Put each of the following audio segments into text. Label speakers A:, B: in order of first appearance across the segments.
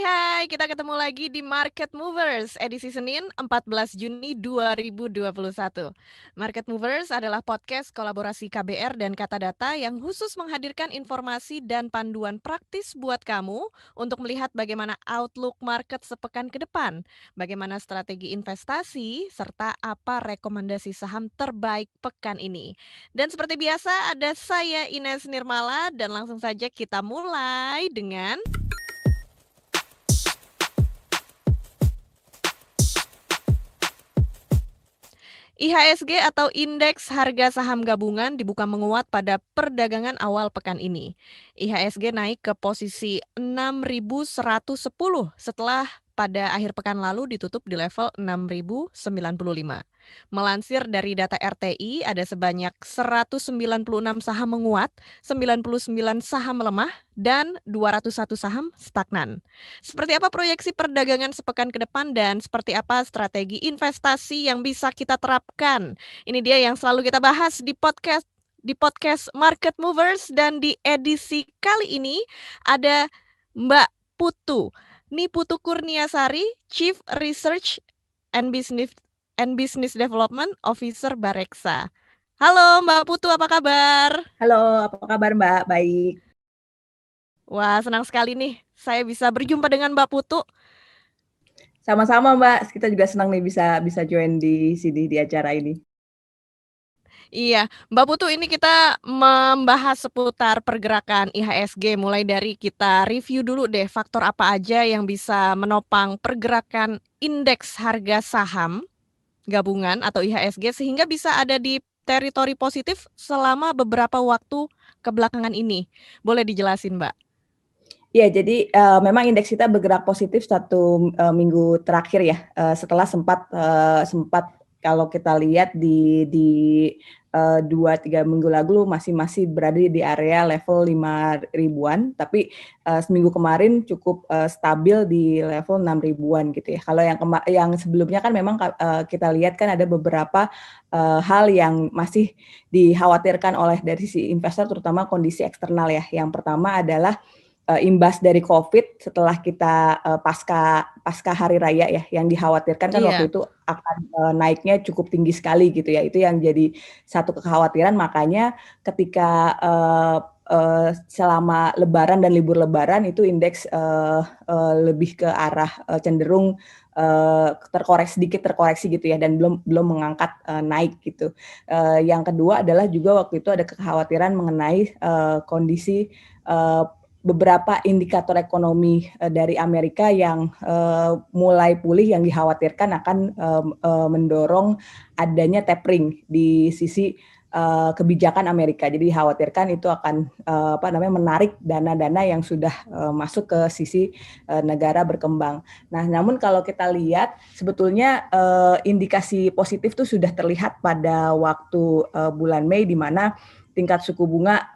A: Hai, kita ketemu lagi di Market Movers edisi Senin 14 Juni 2021. Market Movers adalah podcast kolaborasi KBR dan Kata Data yang khusus menghadirkan informasi dan panduan praktis buat kamu untuk melihat bagaimana outlook market sepekan ke depan, bagaimana strategi investasi, serta apa rekomendasi saham terbaik pekan ini. Dan seperti biasa ada saya Ines Nirmala dan langsung saja kita mulai dengan IHSG atau Indeks Harga Saham Gabungan dibuka menguat pada perdagangan awal pekan ini. IHSG naik ke posisi 6.110 setelah pada akhir pekan lalu ditutup di level 6.095. Melansir dari data RTI, ada sebanyak 196 saham menguat, 99 saham melemah, dan 201 saham stagnan. Seperti apa proyeksi perdagangan sepekan ke depan dan seperti apa strategi investasi yang bisa kita terapkan? Ini dia yang selalu kita bahas di podcast Market Movers, dan di edisi kali ini ada Mbak Putu. Putu Kurniasari, Chief Research and Business Development Officer Bareksa. Halo Mbak Putu, apa kabar?
B: Halo, apa kabar Mbak? Baik.
A: Wah, senang sekali nih saya bisa berjumpa dengan Mbak Putu.
B: Sama-sama Mbak, kita juga senang nih bisa join di sini di acara ini.
A: Iya, Mbak Putu, ini kita membahas seputar pergerakan IHSG. Mulai dari kita review dulu deh faktor apa aja yang bisa menopang pergerakan indeks harga saham gabungan atau IHSG sehingga bisa ada di teritori positif selama beberapa waktu kebelakangan ini. Boleh dijelasin, Mbak?
B: Ya, jadi memang indeks kita bergerak positif satu minggu terakhir ya. Setelah sempat kalau kita lihat di 2-3 minggu lalu masih berada di area level 5 ribuan, tapi seminggu kemarin cukup stabil di level 6 ribuan gitu ya. Kalau yang sebelumnya kan memang kita lihat kan ada beberapa hal yang masih dikhawatirkan oleh dari sisi investor, terutama kondisi eksternal ya. Yang pertama adalah imbas dari COVID setelah kita pasca hari raya ya, yang dikhawatirkan kan
A: Iya.
B: waktu itu akan naiknya cukup tinggi sekali gitu ya. Itu yang jadi satu kekhawatiran, makanya ketika selama Lebaran dan libur Lebaran itu indeks lebih ke arah cenderung terkoreksi gitu ya, dan belum mengangkat naik gitu. Yang kedua adalah juga waktu itu ada kekhawatiran mengenai kondisi beberapa indikator ekonomi dari Amerika yang mulai pulih, yang dikhawatirkan akan mendorong adanya tapering di sisi kebijakan Amerika. Jadi dikhawatirkan itu akan menarik dana-dana yang sudah masuk ke sisi negara berkembang. Nah, namun kalau kita lihat sebetulnya indikasi positif itu sudah terlihat pada waktu bulan Mei, di mana tingkat suku bunga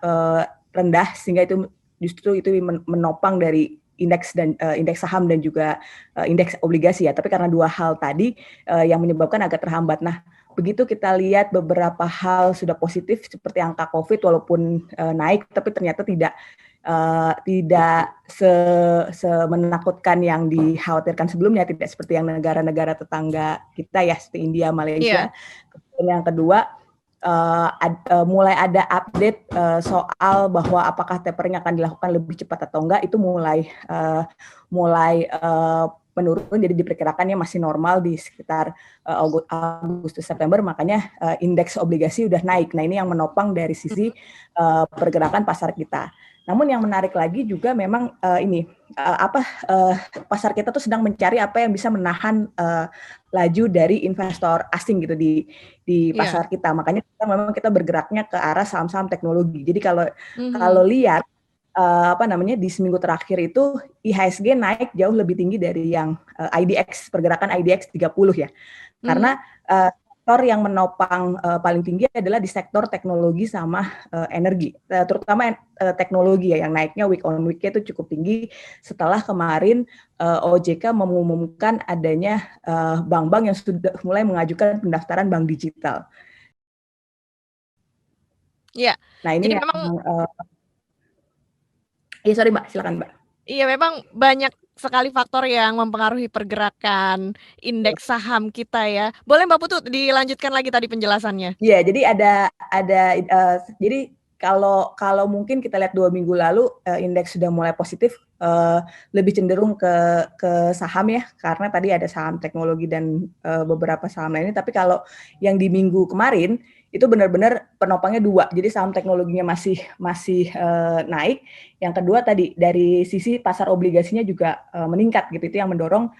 B: rendah, sehingga itu justru itu menopang dari indeks saham dan juga indeks obligasi ya. Tapi karena dua hal tadi yang menyebabkan agak terhambat. Nah, begitu kita lihat beberapa hal sudah positif seperti angka COVID, walaupun naik, tapi ternyata tidak menakutkan yang dikhawatirkan sebelumnya, tidak seperti yang negara-negara tetangga kita ya, seperti India, Malaysia. Kemudian yang kedua, mulai ada update soal bahwa apakah tapering akan dilakukan lebih cepat atau enggak, itu mulai menurun, jadi diperkirakannya masih normal di sekitar Agustus September, makanya indeks obligasi udah naik. Nah, ini yang menopang dari sisi pergerakan pasar kita. Namun yang menarik lagi juga memang pasar kita tuh sedang mencari apa yang bisa menahan laju dari investor asing gitu di pasar kita. Makanya kita bergeraknya ke arah saham-saham teknologi. Jadi kalau lihat di seminggu terakhir itu IHSG naik jauh lebih tinggi dari yang pergerakan IDX 30 ya. Karena sektor yang menopang paling tinggi adalah di sektor teknologi sama energi, terutama teknologi ya, yang naiknya week on week itu cukup tinggi setelah kemarin OJK mengumumkan adanya bank-bank yang sudah mulai mengajukan pendaftaran bank digital.
A: Iya.
B: Nah, ini
A: Jadi
B: yang
A: memang
B: sorry Mbak, silakan Mbak.
A: iya, memang banyak sekali faktor yang mempengaruhi pergerakan indeks saham kita ya. Boleh Mbak Putu dilanjutkan lagi tadi penjelasannya?
B: Iya, jadi jadi kalau mungkin kita lihat 2 minggu lalu, indeks sudah mulai positif, lebih cenderung ke saham ya, karena tadi ada saham teknologi dan, beberapa saham lainnya. Tapi kalau yang di minggu kemarin, itu benar-benar penopangnya 2. Jadi saham teknologinya masih, naik, yang kedua tadi, dari sisi pasar obligasinya juga, meningkat gitu. Itu yang mendorong,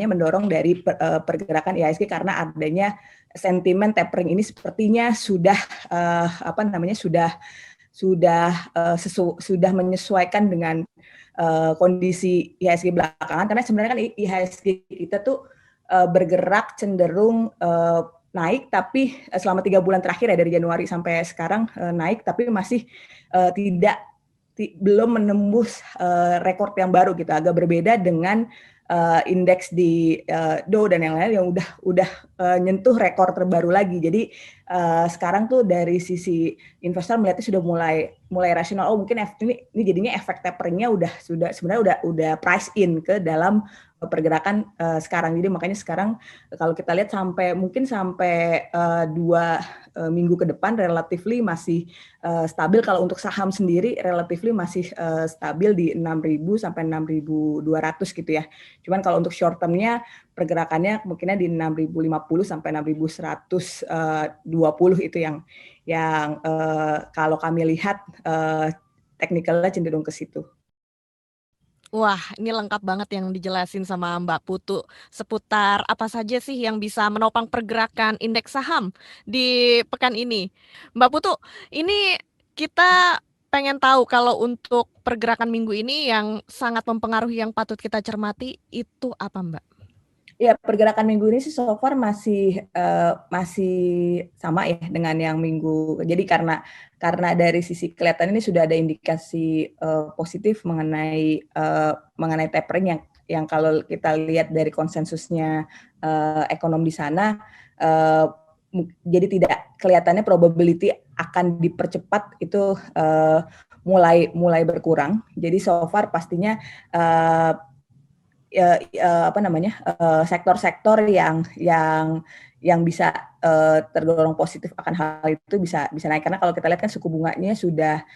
B: mendorong dari pergerakan IHSG karena adanya sentimen tapering ini sepertinya sudah menyesuaikan dengan kondisi IHSG belakangan, karena sebenarnya kan IHSG kita tuh bergerak cenderung naik, tapi selama 3 bulan terakhir ya, dari Januari sampai sekarang naik, tapi masih belum menembus rekor yang baru gitu. Agak berbeda dengan indeks di Dow dan yang lain yang udah nyentuh rekor terbaru lagi. Jadi sekarang tuh dari sisi investor melihatnya sudah mulai rasional. Oh, mungkin ini jadinya efek taperingnya sebenarnya udah price in ke dalam pergerakan sekarang. Jadi makanya sekarang kalau kita lihat sampai 2 minggu ke depan relatively masih stabil. Kalau untuk saham sendiri relatively masih stabil di 6.000 sampai 6.200 gitu ya. Cuman kalau untuk short term-nya pergerakannya kemungkinan di 6.050 sampai 6.120 itu yang kalau kami lihat teknikalnya cenderung ke situ.
A: Wah, ini lengkap banget yang dijelasin sama Mbak Putu seputar apa saja sih yang bisa menopang pergerakan indeks saham di pekan ini. Mbak Putu, ini kita pengen tahu kalau untuk pergerakan minggu ini yang sangat mempengaruhi yang patut kita cermati itu apa, Mbak?
B: Ya, pergerakan minggu ini sih so far masih sama ya dengan yang minggu. Jadi karena dari sisi kelihatan ini sudah ada indikasi positif mengenai tapering yang kalau kita lihat dari konsensusnya ekonom di sana, jadi tidak kelihatannya probability akan dipercepat itu mulai berkurang. Jadi so far pastinya sektor-sektor yang bisa terdorong positif akan hal itu bisa naik, karena kalau kita lihat kan suku bunganya sudah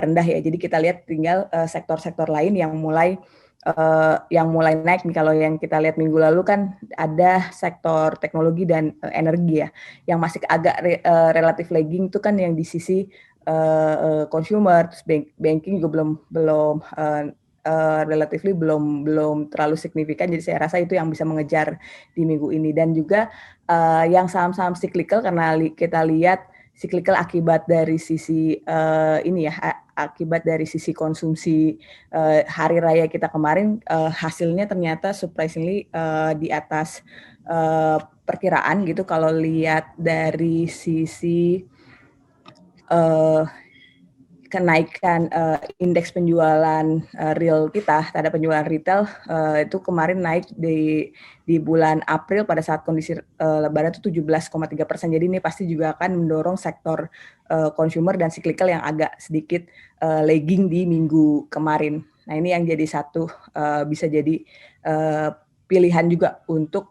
B: rendah ya. Jadi kita lihat tinggal sektor-sektor lain yang mulai naik nih. Kalau yang kita lihat minggu lalu kan ada sektor teknologi dan energi ya, yang masih agak relatif lagging itu kan yang di sisi consumer, terus banking juga belum relatively belum terlalu signifikan. Jadi saya rasa itu yang bisa mengejar di minggu ini. Dan juga yang saham-saham cyclical, karena kita lihat cyclical akibat dari sisi akibat dari sisi konsumsi hari raya kita kemarin, hasilnya ternyata surprisingly di atas perkiraan gitu. Kalau lihat dari sisi kenaikan indeks penjualan real kita terhadap penjualan retail itu kemarin naik di bulan April pada saat kondisi Lebaran itu 17,3%. Jadi ini pasti juga akan mendorong sektor consumer dan cyclical yang agak sedikit lagging di minggu kemarin. Nah, ini yang jadi satu bisa jadi pilihan juga untuk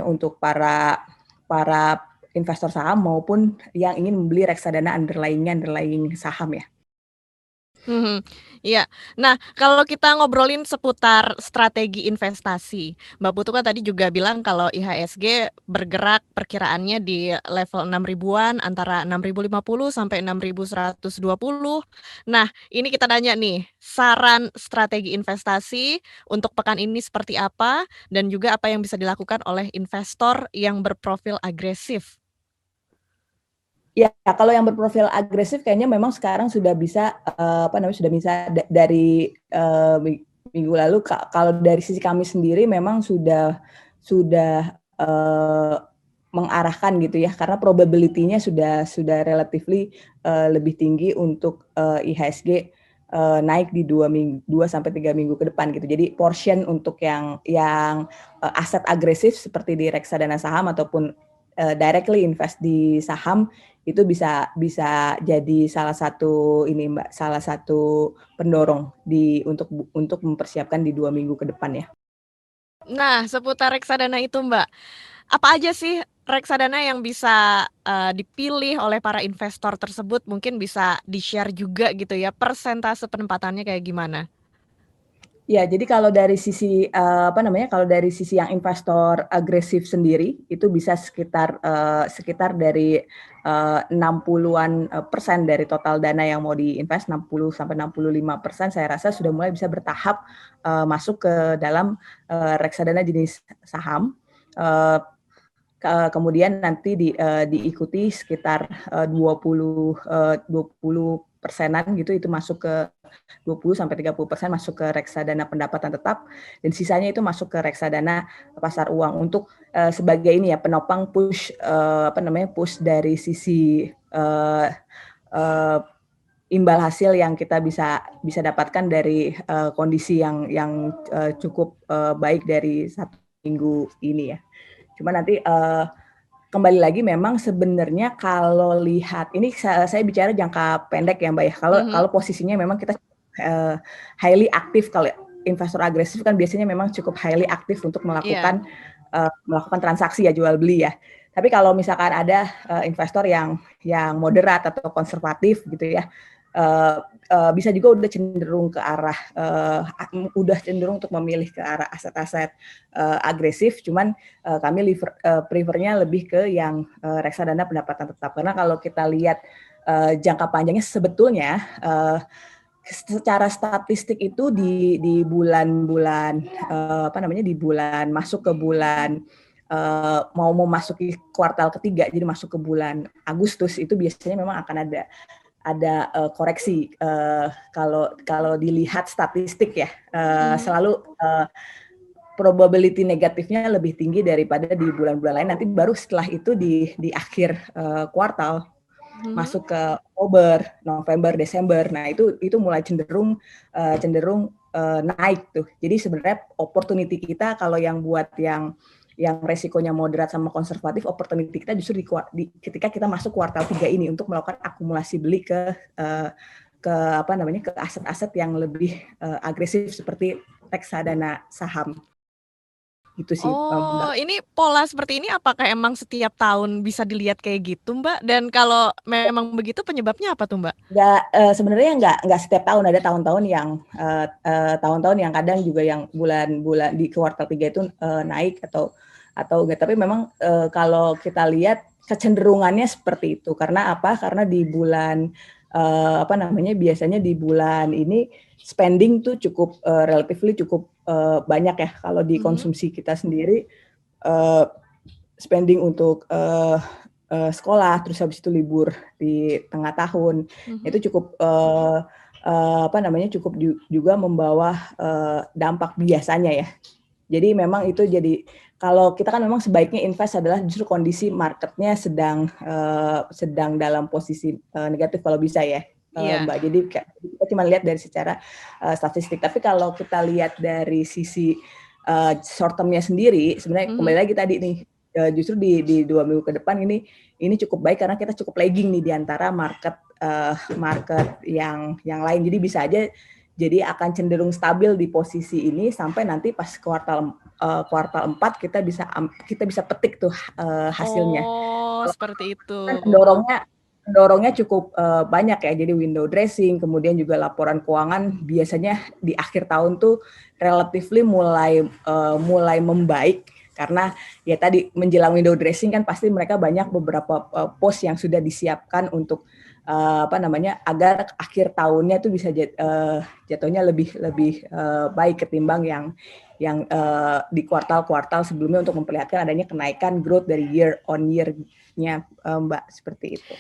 B: untuk para investor saham maupun yang ingin membeli reksadana underlying saham ya.
A: Iya. Nah, kalau kita ngobrolin seputar strategi investasi, Mbak Putu kan tadi juga bilang kalau IHSG bergerak perkiraannya di level 6 ribuan, antara 6.050 sampai 6.120. Nah, ini kita nanya nih, saran strategi investasi untuk pekan ini seperti apa, dan juga apa yang bisa dilakukan oleh investor yang berprofil agresif?
B: Ya, kalau yang berprofil agresif kayaknya memang sekarang sudah bisa dari minggu lalu. Kalau dari sisi kami sendiri memang sudah mengarahkan gitu ya, karena probability-nya sudah relatively lebih tinggi untuk IHSG naik di 2 sampai 3 minggu ke depan gitu. Jadi portion untuk yang aset agresif seperti di reksadana saham ataupun directly invest di saham itu bisa bisa jadi salah satu ini Mbak, salah satu pendorong untuk mempersiapkan di 2 minggu ke depan ya.
A: Nah, seputar reksadana itu, Mbak. Apa aja sih reksadana yang bisa, dipilih oleh para investor tersebut? Mungkin bisa di-share juga gitu ya, persentase penempatannya kayak gimana?
B: Ya, jadi kalau dari sisi, kalau dari sisi yang investor agresif sendiri, itu bisa sekitar dari, 60-an, persen dari total dana yang mau di-invest, 60-65% saya rasa sudah mulai bisa bertahap, masuk ke dalam, reksadana jenis saham, eee, kemudian nanti diikuti sekitar, 20 persenan gitu, itu masuk ke 20-30% masuk ke reksadana pendapatan tetap, dan sisanya itu masuk ke reksadana pasar uang untuk, sebagai ini ya, penopang push dari sisi, eee eee, imbal hasil yang kita bisa bisa dapatkan dari, kondisi yang cukup, baik dari 1 minggu ini ya. Cuma nanti, kembali lagi memang sebenarnya kalau lihat ini saya bicara jangka pendek ya, Mbak, ya. Kalau
A: Mhm.
B: kalau posisinya memang kita, eee, highly aktif, kalau investor agresif kan biasanya memang cukup highly aktif untuk
A: Iya.
B: melakukan transaksi ya, jual beli ya. Tapi kalau misalkan ada, investor yang moderat atau konservatif gitu ya, eee eee, bisa juga udah cenderung ke arah, udah cenderung untuk memilih ke arah aset-aset, agresif, cuman kami prefer-nya lebih ke yang, reksadana pendapatan tetap. Karena kalau kita lihat, jangka panjangnya sebetulnya, secara statistik itu di bulan-bulan, di bulan masuk ke bulan, mau memasuki kuartal ketiga, jadi masuk ke bulan Agustus, itu biasanya memang akan ada, koreksi, kalau kalau dilihat statistik ya,
A: Mhm.
B: selalu, probability negatifnya lebih tinggi daripada di bulan-bulan lain, nanti baru setelah itu di akhir, kuartal,
A: Mhm.
B: masuk ke Oktober, November, Desember. Nah, itu mulai cenderung, naik tuh. Jadi sebenarnya opportunity kita kalau yang buat yang resikonya moderat sama konservatif, opportunity kita justru ketika kita masuk kuartal 3 ini untuk melakukan akumulasi beli ke aset-aset yang lebih, agresif seperti reksadana saham. Gitu sih,
A: Oh,
B: Mbak.
A: ini pola seperti ini apakah emang setiap tahun bisa dilihat kayak gitu, Mbak? Dan kalau memang begitu penyebabnya apa tuh, Mbak?
B: Sebenarnya nggak setiap tahun, ada tahun-tahun tahun-tahun yang kadang juga yang bulan-bulan di kuartal 3 itu, naik atau enggak. Tapi memang, kalau kita lihat kecenderungannya seperti itu. Karena apa? Karena di bulan, biasanya di bulan ini spending tuh cukup, relatively cukup, banyak ya kalau di
A: Mhm.
B: konsumsi kita sendiri, eee, spending untuk, sekolah, terus habis itu libur di tengah tahun,
A: Mhm.
B: itu cukup, eee eee, cukup juga membawa, dampak biasanya ya. Jadi memang itu jadi kalau kita kan memang sebaiknya invest adalah justru kondisi marketnya sedang dalam posisi, negatif kalau bisa ya,
A: Iya.
B: Mbak. Jadi kayak kita cuma lihat dari secara, statistik. Tapi kalau kita lihat dari sisi, short term-nya sendiri, sebenarnya kembali
A: Mhm.
B: lagi tadi nih, justru di 2 minggu ke depan ini cukup baik karena kita cukup lagging nih di antara market yang lain. Jadi bisa aja jadi akan cenderung stabil di posisi ini sampai nanti pas kuartal 4 kita bisa petik tuh, hasilnya.
A: Oh,
B: Kalau
A: seperti itu.
B: kan pendorongnya cukup, banyak ya, jadi window dressing, kemudian juga laporan keuangan biasanya di akhir tahun tuh relatively mulai membaik karena ya tadi menjelang window dressing kan pasti mereka banyak beberapa, pos yang sudah disiapkan untuk, agar akhir tahunnya tuh bisa jatuhnya lebih lebih, baik ketimbang di kuartal-kuartal sebelumnya untuk memperlihatkan adanya kenaikan growth dari year on year-nya, Mbak, seperti itu.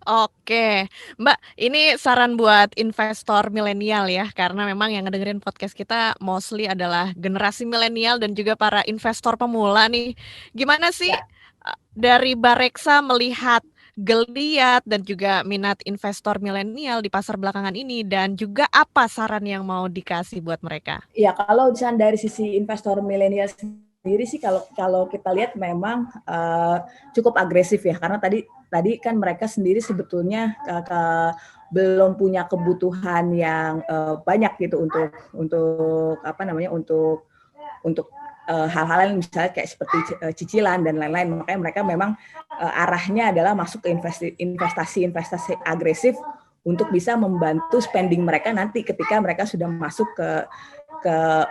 A: Oke, Mbak, ini saran buat investor milenial ya, karena memang yang ngedengerin podcast kita mostly adalah generasi milenial dan juga para investor pemula nih. Gimana sih,
B: Ya.
A: dari Bareksa melihat geliat dan juga minat investor milenial di pasar belakangan ini dan juga apa saran yang mau dikasih buat mereka?
B: Ya, kalau misalnya dari sisi investor milenial sendiri sih kalau kita lihat memang cukup agresif ya, karena tadi kan mereka sendiri sebetulnya belum punya kebutuhan yang banyak gitu untuk apa namanya untuk hal-hal yang misalnya kayak seperti cicilan dan lain-lain. Makanya mereka memang arahnya adalah masuk ke investasi agresif untuk bisa membantu spending mereka nanti ketika mereka sudah masuk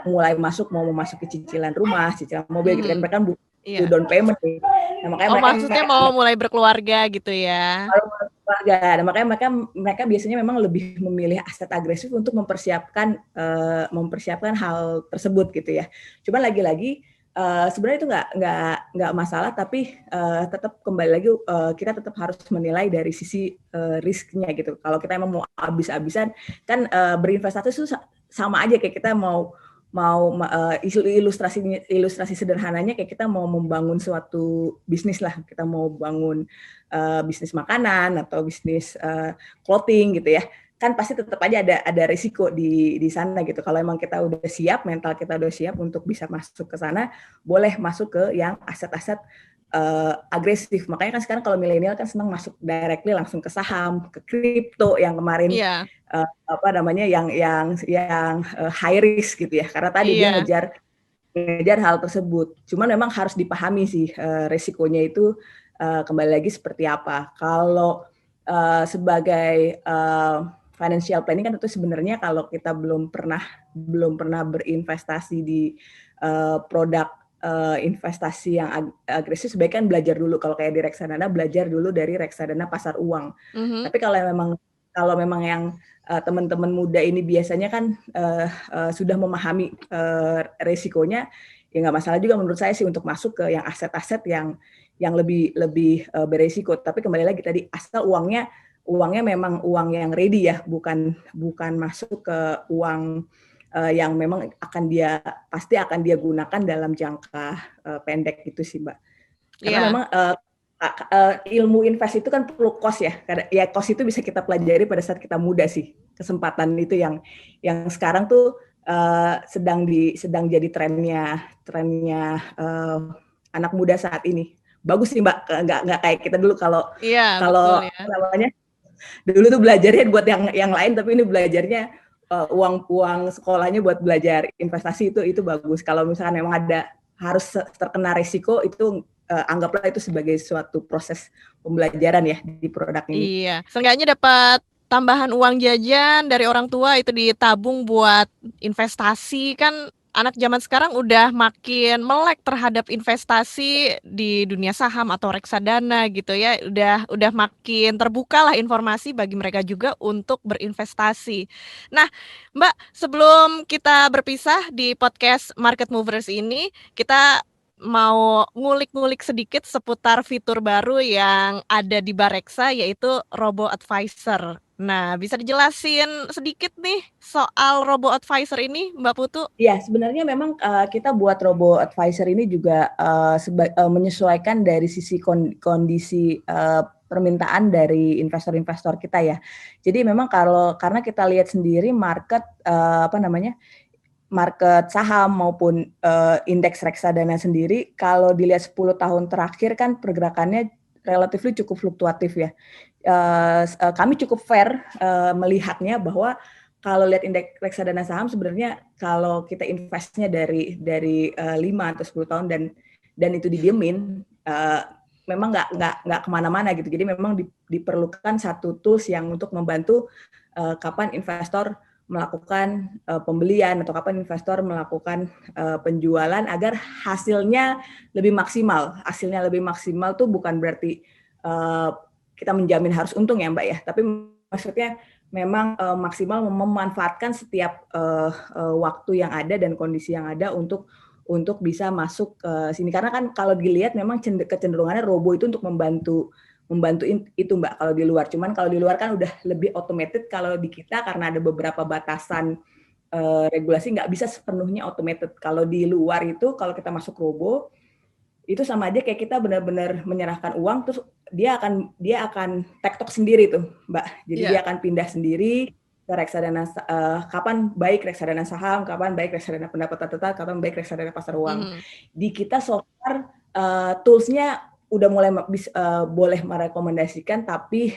B: mulai mau masuk ke cicilan rumah, cicilan mobil gitu kan, mereka butuh down payment nih. Nah, makanya
A: maksudnya mau mulai berkeluarga gitu ya?
B: Keluarga. Nah, makanya mereka biasanya memang lebih memilih aset agresif untuk mempersiapkan hal tersebut gitu ya. Cuma lagi-lagi sebenarnya itu nggak masalah, tapi tetap kembali lagi kita tetap harus menilai dari sisi risknya gitu. Kalau kita emang mau habis-habisan kan berinvestasi itu sama aja kayak kita mau ilustrasi sederhananya kayak kita mau membangun suatu bisnis lah, kita mau bangun bisnis makanan atau bisnis clothing gitu ya, kan pasti tetap aja ada risiko di sana gitu. Kalau emang kita udah siap, mental kita udah siap untuk bisa masuk ke sana, boleh masuk ke yang aset-aset agresif. Makanya kan sekarang kalau milenial kan senang masuk directly langsung ke saham, ke kripto yang kemarin yang high risk gitu ya. Karena tadi dia ngejar hal tersebut. Cuman memang harus dipahami sih resikonya itu kembali lagi seperti apa. Kalau sebagai financial planning kan itu sebenarnya kalau kita belum pernah berinvestasi di produk investasi yang agresif, sebaiknya kan belajar dulu. Kalau kayak di reksadana, belajar dulu dari reksadana pasar uang. Tapi kalau memang yang teman-teman muda ini biasanya kan sudah memahami resikonya, ya nggak masalah juga menurut saya sih untuk masuk ke yang aset-aset yang lebih beresiko. Tapi kembali lagi tadi, asal uangnya memang uang yang ready ya, bukan masuk ke uang yang memang pasti akan dia gunakan dalam jangka pendek gitu sih, Mbak. Karena memang ilmu invest itu kan perlu cost ya. Ya cost itu bisa kita pelajari pada saat kita muda sih. Kesempatan itu yang sekarang tuh sedang jadi trennya anak muda saat ini. Bagus sih, Mbak. Nggak kayak kita dulu kalau namanya dulu tuh belajarnya buat yang lain, tapi ini belajarnya uang sekolahnya buat belajar investasi, itu bagus. Kalau misalkan memang harus terkena risiko, itu anggaplah itu sebagai suatu proses pembelajaran ya di produk ini.
A: Iya, seenggaknya dapat tambahan uang jajan dari orang tua, itu ditabung buat investasi. Kan anak zaman sekarang udah makin melek terhadap investasi di dunia saham atau reksadana gitu ya. Udah makin terbuka lah informasi bagi mereka juga untuk berinvestasi. Nah, Mbak, sebelum kita berpisah di podcast Market Movers ini, kita mau ngulik-ngulik sedikit seputar fitur baru yang ada di Bareksa, yaitu Robo Advisor. Nah, bisa dijelasin sedikit nih soal Robo Advisor ini, Mbak Putu?
B: Ya, sebenarnya memang kita buat Robo Advisor ini juga menyesuaikan dari sisi kondisi permintaan dari investor-investor kita ya. Jadi memang karena kita lihat sendiri market market saham maupun indeks reksadana sendiri, kalau dilihat 10 tahun terakhir kan pergerakannya relatif cukup fluktuatif ya. Kami cukup fair melihatnya bahwa kalau lihat indeks reksadana saham sebenarnya kalau kita investnya dari 5 atau 10 tahun dan itu didiemin, memang nggak kemana-mana gitu. Jadi memang diperlukan satu tools yang untuk membantu kapan investor melakukan pembelian atau kapan investor melakukan penjualan agar hasilnya lebih maksimal. Hasilnya lebih maksimal tuh bukan berarti kita menjamin harus untung ya, Mbak ya, tapi maksudnya memang maksimal memanfaatkan setiap waktu yang ada dan kondisi yang ada untuk bisa masuk ke sini. Karena kan kalau dilihat memang kecenderungannya robo itu untuk membantu itu, Mbak, kalau di luar. Cuman kalau di luar kan udah lebih automated. Kalau di kita karena ada beberapa batasan regulasi nggak bisa sepenuhnya automated. Kalau di luar itu kalau kita masuk robo itu sama aja kayak kita benar-benar menyerahkan uang, terus dia akan tektok sendiri tuh, Mbak. Jadi dia akan pindah sendiri ke reksadana, kapan baik reksadana saham, kapan baik reksadana pendapatan tetap, kapan baik reksadana pasar uang. Di kita so far tools-nya udah mulai boleh merekomendasikan, tapi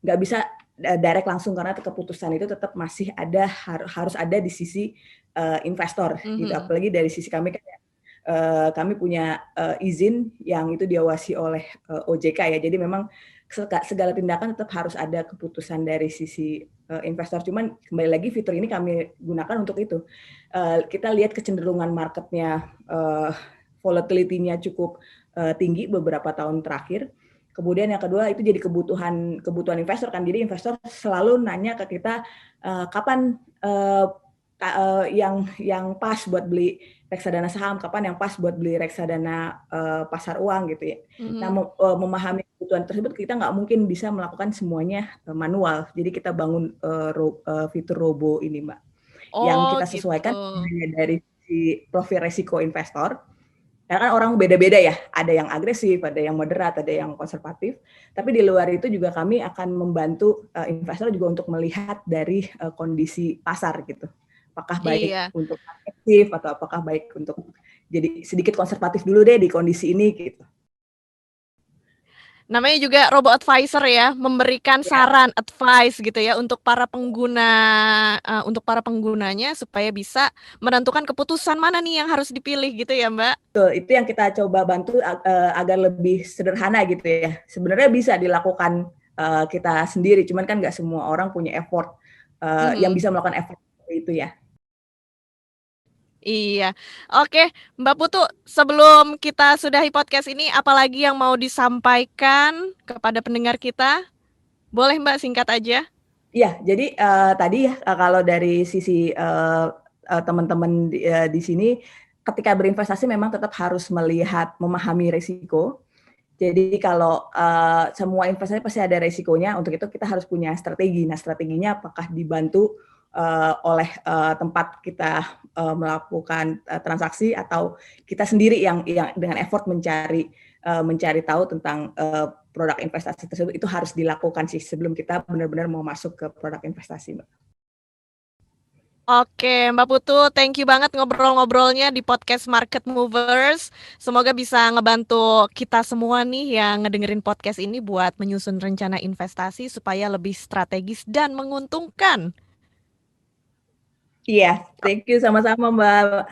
B: nggak bisa direct langsung karena keputusan itu tetap masih ada, harus ada di sisi investor gitu. Apalagi dari sisi kami kan kami punya izin yang itu diawasi oleh OJK ya. Jadi memang segala tindakan tetap harus ada keputusan dari sisi investor. Cuman kembali lagi fitur ini kami gunakan untuk itu. Kita lihat kecenderungan marketnya, volatility-nya cukup tinggi beberapa tahun terakhir. Kemudian yang kedua itu jadi kebutuhan investor kan. Jadi investor selalu nanya ke kita kapan yang pas buat beli reksadana saham, kapan yang pas buat beli reksadana pasar uang gitu ya. Nah, memahami kebutuhan tersebut kita nggak mungkin bisa melakukan semuanya manual. Jadi kita bangun fitur robo ini, Mbak, yang kita sesuaikan dari si profil resiko investor. Karena kan orang beda-beda ya, ada yang agresif, ada yang moderat, ada yang konservatif. Tapi di luar itu juga kami akan membantu investor juga untuk melihat dari kondisi pasar gitu. Apakah baik untuk aktif atau apakah baik untuk jadi sedikit konservatif dulu deh di kondisi ini gitu.
A: Namanya juga robo advisor ya, memberikan saran, advice gitu ya untuk para pengguna, untuk para penggunanya supaya bisa menentukan keputusan mana nih yang harus dipilih gitu ya, Mbak?
B: Betul, itu yang kita coba bantu agar lebih sederhana gitu ya. Sebenarnya bisa dilakukan kita sendiri, cuman kan nggak semua orang punya effort yang bisa melakukan effort itu ya.
A: Iya. Oke, Mbak Putu, sebelum kita sudahi podcast ini, apalagi yang mau disampaikan kepada pendengar kita? Boleh Mbak, singkat aja.
B: Iya, jadi tadi ya kalau dari sisi teman-teman di sini, ketika berinvestasi memang tetap harus memahami risiko. Jadi kalau semua investasi pasti ada risikonya, untuk itu kita harus punya strategi. Nah, strateginya apakah dibantu oleh tempat kita melakukan transaksi atau kita sendiri yang dengan effort mencari tahu tentang produk investasi tersebut, itu harus dilakukan sih sebelum kita benar-benar mau masuk ke produk investasi, Mbak.
A: Oke, Mbak Putu, thank you banget ngobrol-ngobrolnya di podcast Market Movers. Semoga bisa ngebantu kita semua nih yang ngedengerin podcast ini buat menyusun rencana investasi supaya lebih strategis dan menguntungkan.
B: Iya, thank you sama-sama, Mbak.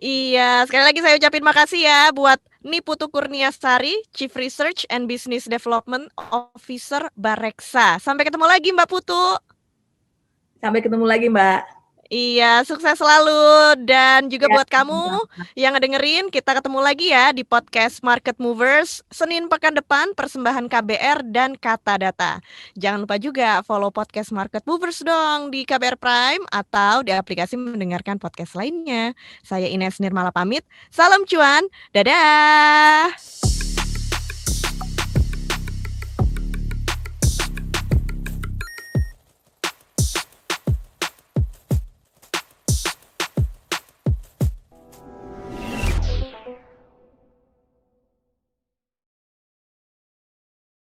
A: Iya, sekali lagi saya ucapin makasih ya buat Niputu Kurniasari, Chief Research and Business Development Officer Bareksa. Sampai ketemu lagi Mbak Putu.
B: Sampai ketemu lagi, Mbak.
A: Iya, sukses selalu. Dan juga buat kamu yang ngedengerin, kita ketemu lagi ya di podcast Market Movers Senin pekan depan, persembahan KBR dan Kata Data. Jangan lupa juga follow podcast Market Movers dong di KBR Prime atau di aplikasi mendengarkan podcast lainnya. Saya Ines Nirmala pamit. Salam cuan. Dadah.